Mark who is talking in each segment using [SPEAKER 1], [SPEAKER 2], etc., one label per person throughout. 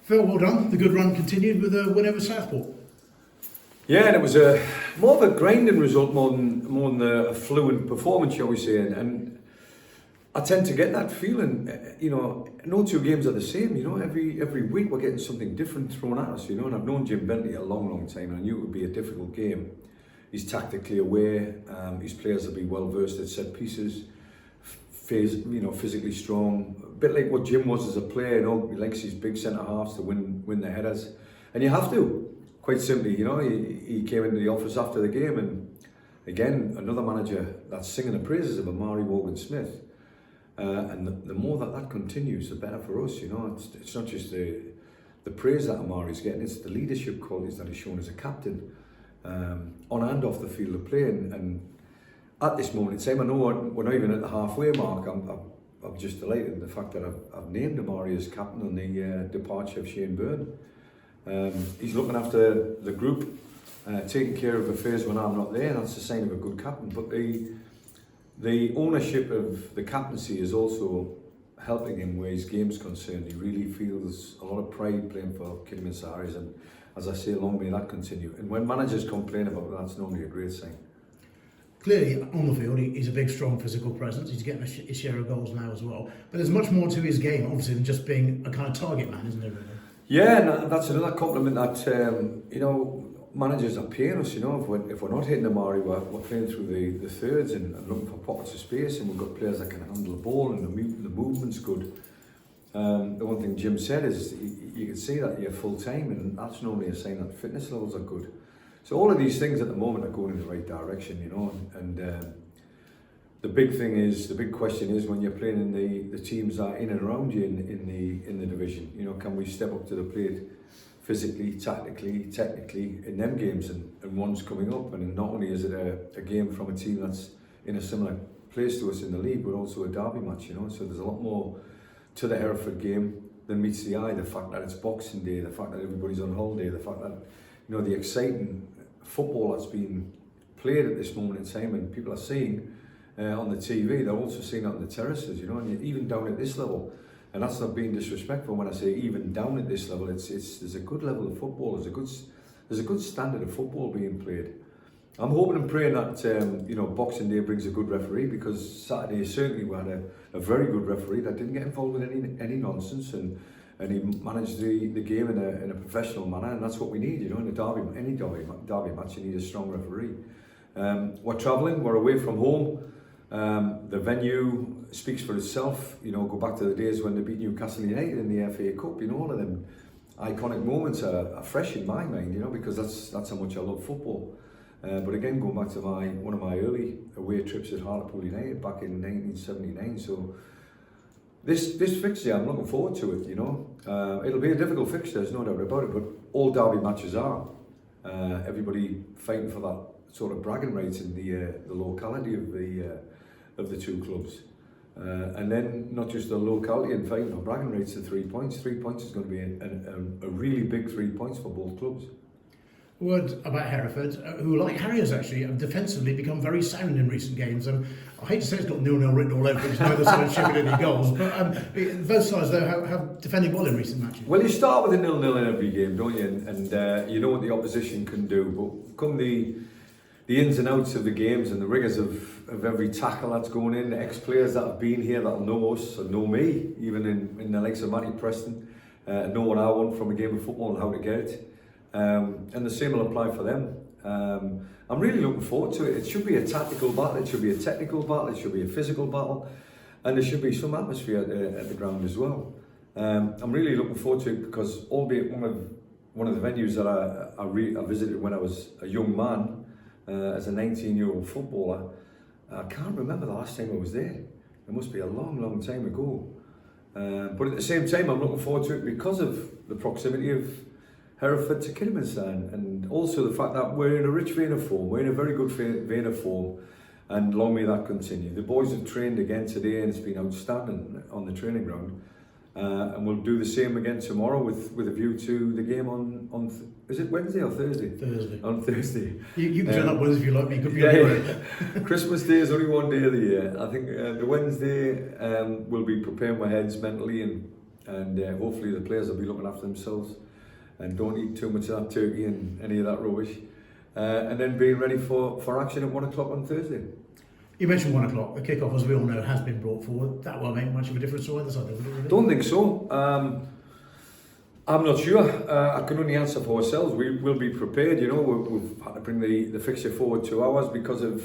[SPEAKER 1] Phil, well done. The good run continued with a win over Southport.
[SPEAKER 2] Yeah, and it was more of a grinding result more than a fluent performance, shall we say. And I tend to get that feeling, no two games are the same. Every week we're getting something different thrown at us. And I've known Jim Bentley a long time, and I knew it would be a difficult game. He's tactically aware. His players will be well versed at set pieces. Physically strong. A bit like what Jim was as a player. He likes his big centre halves to win the headers, and you have to. Quite simply, he came into the office after the game, and again, another manager that's singing the praises of Amari Wogan-Smith. And the more that continues, the better for us. It's not just the praise that Amari's getting; it's the leadership qualities that he's shown as a captain, on and off the field of play. And at this moment in time, I know we're not even at the halfway mark. I'm just delighted in the fact that I've named Amari as captain on the departure of Shane Byrne. He's looking after the group, taking care of affairs when I'm not there. That's a sign of a good captain. But the ownership of the captaincy is also helping him where his game's concerned. He really feels a lot of pride playing for Kidderminster Harriers, and as I say, long may that continue. And when managers complain about that, that's normally a great sign.
[SPEAKER 1] Clearly, on the field, he's a big, strong physical presence. He's getting his share of goals now as well. But there's much more to his game, obviously, than just being a kind of target man, isn't there, really?
[SPEAKER 2] Yeah, and that's another compliment that, managers are paying us. If we're not hitting Amari, we're playing through the thirds and looking for pockets of space, and we've got players that can handle the ball, and the movement's good. The one thing Jim said is you can see that you're full time, and that's normally a sign that fitness levels are good. So all of these things at the moment are going in the right direction, and the big question is when you're playing in the teams that are in and around you in the division. Can we step up to the plate physically, tactically, technically in them games, and one's coming up, and not only is it a game from a team that's in a similar place to us in the league, but also a derby match. So there's a lot more to the Hereford game than meets the eye. The fact that it's Boxing Day, the fact that everybody's on holiday, the fact that the exciting football that's being played at this moment in time, and people are seeing on the TV, they're also seeing it on the terraces, and even down at this level, and that's not being disrespectful when I say even down at this level, there's a good level of football, there's a good standard of football being played. I'm hoping and praying that Boxing Day brings a good referee, because Saturday certainly we had a very good referee that didn't get involved in any nonsense, and he managed the game in a professional manner, and that's what we need, in a any derby match. You need a strong referee. We're travelling, we're away from home. The venue speaks for itself. Go back to the days when they beat Newcastle United in the FA Cup. All of them iconic moments are fresh in my mind. Because that's how much I love football. But again, going back to one of my early away trips at Hartlepool United back in 1979. So this fixture, I'm looking forward to it. It'll be a difficult fixture, there's no doubt about it. But all derby matches are. Everybody fighting for that sort of bragging rights in the locality of the two clubs, and then not just the locality and fighting for bragging rights. The 3 points. 3 points is going to be a really big 3 points for both clubs.
[SPEAKER 1] Word about Hereford, who, like Harriers, actually have defensively become very sound in recent games. And I hate to say it's got 0-0 written all over it, because neither side shipping any goals. But both sides, though, have defended well in recent matches.
[SPEAKER 2] Well, you start with a 0-0 in every game, don't you? And you know what the opposition can do. But come the ins and outs of the games and the rigours of every tackle that's going in, the ex-players that have been here that'll know us and know me, even in the likes of Matty Preston, know what I want from a game of football and how to get it. And the same will apply for them. I'm really looking forward to it. It should be a tactical battle, it should be a technical battle, it should be a physical battle, and there should be some atmosphere at the ground as well. I'm really looking forward to it, because albeit one of the venues that I visited when I was a young man, as a 19-year-old footballer, I can't remember the last time I was there. It must be a long time ago. But at the same time, I'm looking forward to it because of the proximity of Hereford to Kidderminster, and also the fact that we're in a rich vein of form. We're in a very good vein of form, and long may that continue. The boys have trained again today, and it's been outstanding on the training ground. And we'll do the same again tomorrow with a view to the game on is it Wednesday or Thursday?
[SPEAKER 1] Thursday.
[SPEAKER 2] On Thursday.
[SPEAKER 1] You can turn up Wednesday if you like, but you could be on your own.
[SPEAKER 2] Christmas Day is only one day of the year. I think the Wednesday we'll be preparing our heads mentally and and hopefully the players will be looking after themselves and don't eat too much of that turkey and any of that rubbish, and then being ready for action at 1 o'clock on Thursday.
[SPEAKER 1] You mentioned 1 o'clock. The kick-off, as we all know, has been brought forward. That won't make much of a difference to either side, does it? Really?
[SPEAKER 2] Don't think so. I'm not sure. I can only answer for ourselves. We will be prepared. We've had to bring the fixture forward 2 hours because of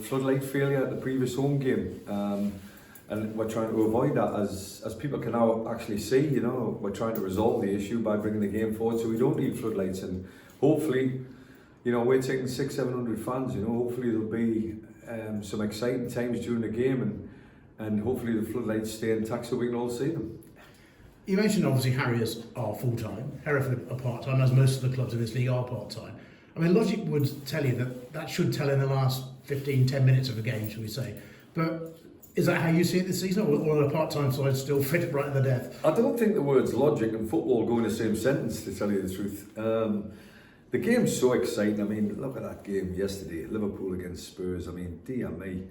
[SPEAKER 2] floodlight failure at the previous home game, and we're trying to avoid that as people can now actually see. We're trying to resolve the issue by bringing the game forward so we don't need floodlights, and hopefully, we're taking 600-700 fans. Hopefully there'll be some exciting times during the game, and hopefully the floodlights stay intact so we can all see them.
[SPEAKER 1] You mentioned obviously Harriers are full-time, Hereford are part-time, as most of the clubs in this league are part-time. I mean, logic would tell you that should tell in the last 15-10 minutes of a game, shall we say. But is that how you see it this season, or are the part-time sides still fit right to the death?
[SPEAKER 2] I don't think the words logic and football go in the same sentence, to tell you the truth. The game's so exciting. I mean, look at that game yesterday, Liverpool against Spurs. I mean, dear me.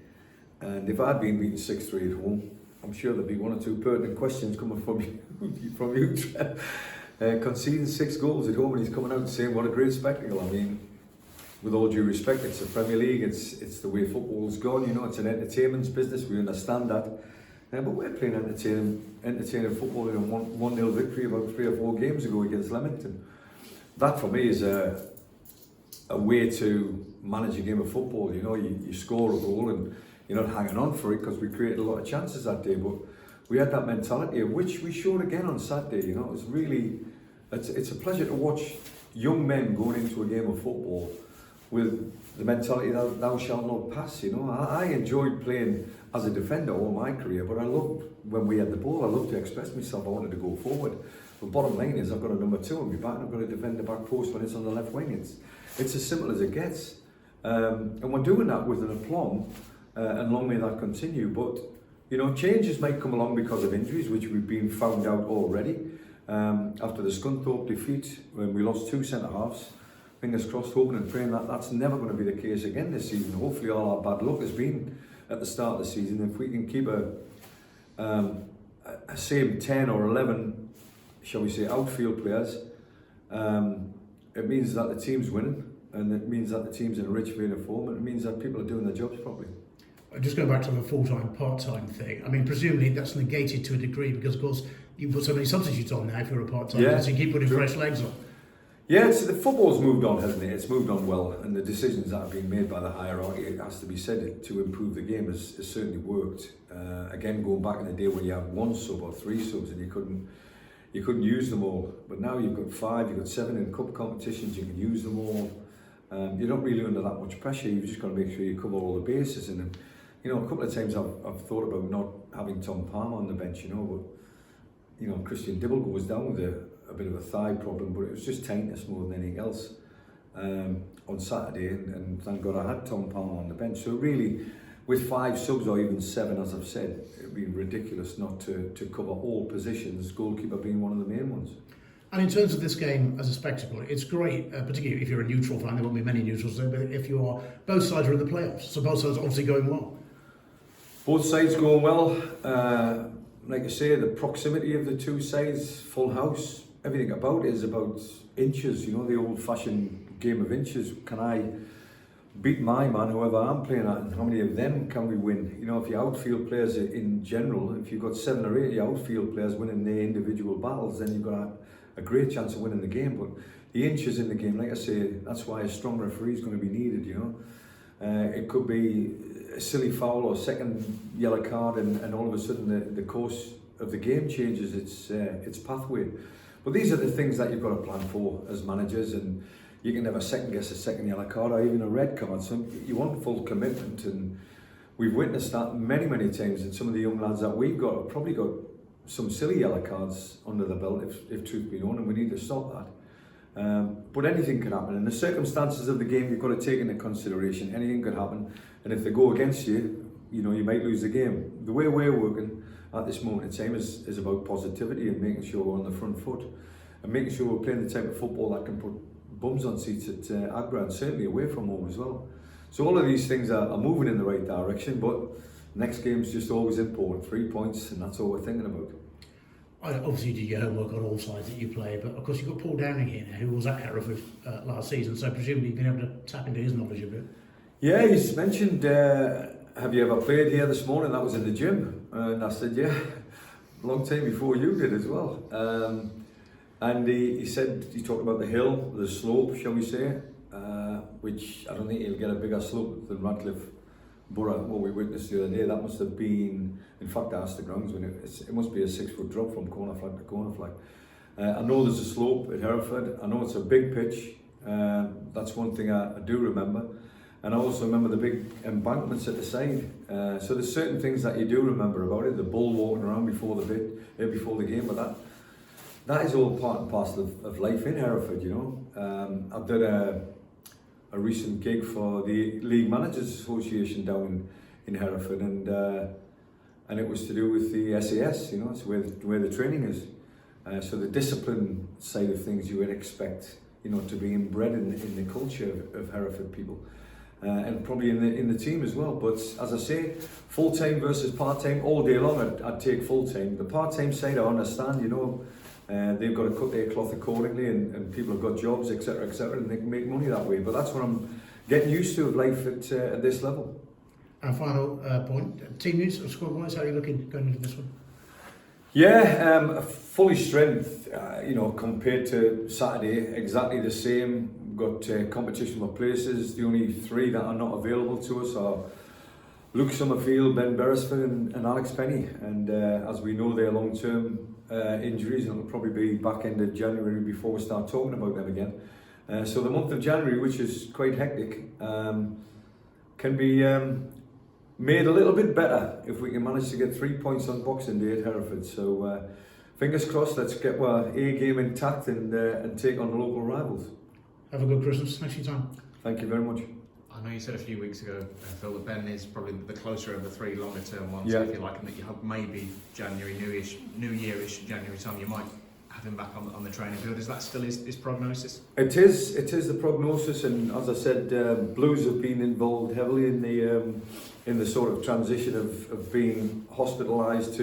[SPEAKER 2] And if I'd been beaten 6-3 at home, I'm sure there'd be 1 or 2 pertinent questions coming from you, Trev. Conceding 6 goals at home, and he's coming out and saying what a great spectacle. I mean, with all due respect, it's the Premier League, it's the way football's gone, it's an entertainment business, we understand that. But we're playing entertaining football in a 1-0 victory about 3 or 4 games ago against Leamington. That for me is a way to manage a game of football. You score a goal and you're not hanging on for it because we created a lot of chances that day, but we had that mentality, which we showed again on Saturday. It was really, it's a pleasure to watch young men going into a game of football with the mentality that thou shalt not pass. I enjoyed playing as a defender all my career, but I loved when we had the ball. I loved to express myself. I wanted to go forward. The bottom line is I've got a number 2 on my back and I've got to defend the back post when it's on the left wing. It's as simple as it gets. And we're doing that with an aplomb, and long may that continue. But, changes might come along because of injuries, which we've been found out already. After the Scunthorpe defeat, when we lost 2 centre-halves, fingers crossed, hoping and praying that that's never going to be the case again this season. Hopefully all our bad luck has been at the start of the season. If we can keep a same 10 or 11, shall we say, outfield players, it means that the team's winning, and it means that the team's in a rich vein of form, and it means that people are doing their jobs properly.
[SPEAKER 1] Just going back to the full-time, part-time thing, I mean, presumably that's negated to a degree because, of course, you put so many substitutes on now if you're a part-time, so you keep putting fresh legs on.
[SPEAKER 2] Yeah, the football's moved on, hasn't it? It's moved on well, and the decisions that have been made by the hierarchy, it has to be said, to improve the game has certainly worked. Again, going back in the day when you had 1 sub or 3 subs and you couldn't use them all, but now you've got 5, you've got 7 in cup competitions, you can use them all. You're not really under that much pressure. You've just got to make sure you cover all the bases. And a couple of times I've thought about not having Tom Palmer on the bench, but Christian Dibble goes down with a bit of a thigh problem, but it was just tightness more than anything else on Saturday, and thank God I had Tom Palmer on the bench. So really, with 5 subs or even 7, as I've said, it would be ridiculous not to cover all positions, goalkeeper being one of the main ones.
[SPEAKER 1] And in terms of this game as a spectacle, it's great, particularly if you're a neutral fan. There won't be many neutrals there, but if you are, both sides are in the playoffs, so both sides are obviously going well.
[SPEAKER 2] Both sides going well. Like I say, the proximity of the 2 sides, full house, everything about it is about inches, the old-fashioned game of inches. Can I beat my man, whoever I'm playing at, and how many of them can we win? If your outfield players in general, if you've got 7 or 8 of your outfield players winning their individual battles, then you've got a great chance of winning the game. But the inches in the game, like I say, that's why a strong referee is going to be needed. It could be a silly foul or second yellow card, and all of a sudden the course of the game changes its pathway. But these are the things that you've got to plan for as managers, and you can never second guess a second yellow card or even a red card. So you want full commitment, and we've witnessed that many times. And some of the young lads that we've got have probably got some silly yellow cards under the belt, if truth be known, and we need to stop that. But anything can happen, and the circumstances of the game you've got to take into consideration. Anything could happen, and if they go against you, you might lose the game. The way we're working at this moment in time is about positivity and making sure we're on the front foot, and making sure we're playing the type of football that can put bums on seats at Agra, and certainly away from home as well. So all of these things are moving in the right direction, but next game's just always important. 3 points, and that's all we're thinking about.
[SPEAKER 1] obviously you did your homework on all sides that you play, but of course you've got Paul Downing here now, who was at Hereford last season, so presumably you've been able to tap into his knowledge a bit.
[SPEAKER 2] Yeah, he's mentioned, have you ever played here this morning? That was in the gym. And I said, yeah, long time before you did as well. And he said, he talked about the hill, the slope, shall we say, which I don't think he'll get a bigger slope than Radcliffe Borough, what we witnessed the other day. That must have been, in fact, I asked the groundsman, it must be a 6-foot drop from corner flag to corner flag. I know there's a slope at Hereford. I know it's a big pitch. That's one thing I do remember. And I also remember the big embankments at the side. So there's certain things that you do remember about it. The bull walking around before the game, but that is all part and parcel of life in Hereford, you know. I've done a recent gig for the League Managers Association down in Hereford, and it was to do with the SAS, you know, it's where the training is. So the discipline side of things you would expect, you know, to be inbred in the culture of Hereford people. And probably in the team as well. But as I say, full-time versus part-time, all day long I'd take full-time. The part-time side I understand, you know, they've got to cut their cloth accordingly, and people have got jobs, etc., and they can make money that way. But that's what I'm getting used to of life at this level.
[SPEAKER 1] And final point, team news or squad-wise, how are you looking going into this one?
[SPEAKER 2] Yeah, fully strength, you know, compared to Saturday, exactly the same. We've got competition for places. The only 3 that are not available to us are Luke Summerfield, Ben Beresford and Alex Penny. And as we know, they're long-term injuries, and it'll probably be back end of January before we start talking about them again. So the month of January, which is quite hectic, can be made a little bit better if we can manage to get 3 points on Boxing Day at Hereford. So fingers crossed, let's get our A game intact and take on the local rivals.
[SPEAKER 1] Have a good Christmas. Thanks for your time.
[SPEAKER 2] Thank you very much.
[SPEAKER 3] I know you said a few weeks ago, Phil, that Ben is probably the closer of the 3 longer term ones,
[SPEAKER 2] Yeah.
[SPEAKER 3] if you like, and that you hope maybe January, New Year-ish, January time, you might have him back on the training field. Is that still his prognosis?
[SPEAKER 2] It is the prognosis, and as I said, Blues have been involved heavily in the sort of transition of being hospitalised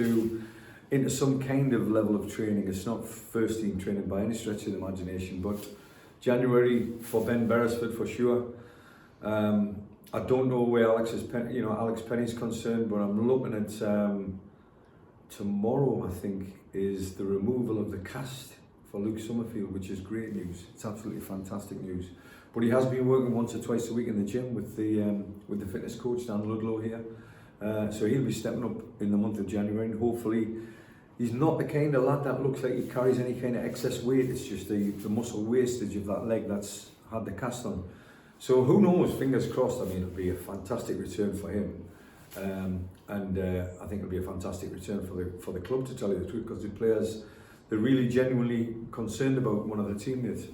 [SPEAKER 2] into some kind of level of training. It's not first team training by any stretch of the imagination, but January for Ben Beresford for sure. I don't know where Alex Penny's concerned, but I'm looking at tomorrow, I think, is the removal of the cast for Luke Summerfield, which is great news. It's absolutely fantastic news. But he has been working once or twice a week in the gym with the fitness coach Dan Ludlow here. So he'll be stepping up in the month of January, and hopefully he's not the kind of lad that looks like he carries any kind of excess weight. It's just the muscle wastage of that leg that's had the cast on. So who knows, fingers crossed. I mean, it'll be a fantastic return for him. And I think it'll be a fantastic return for the club, to tell you the truth, because the players, they're really genuinely concerned about one of their teammates.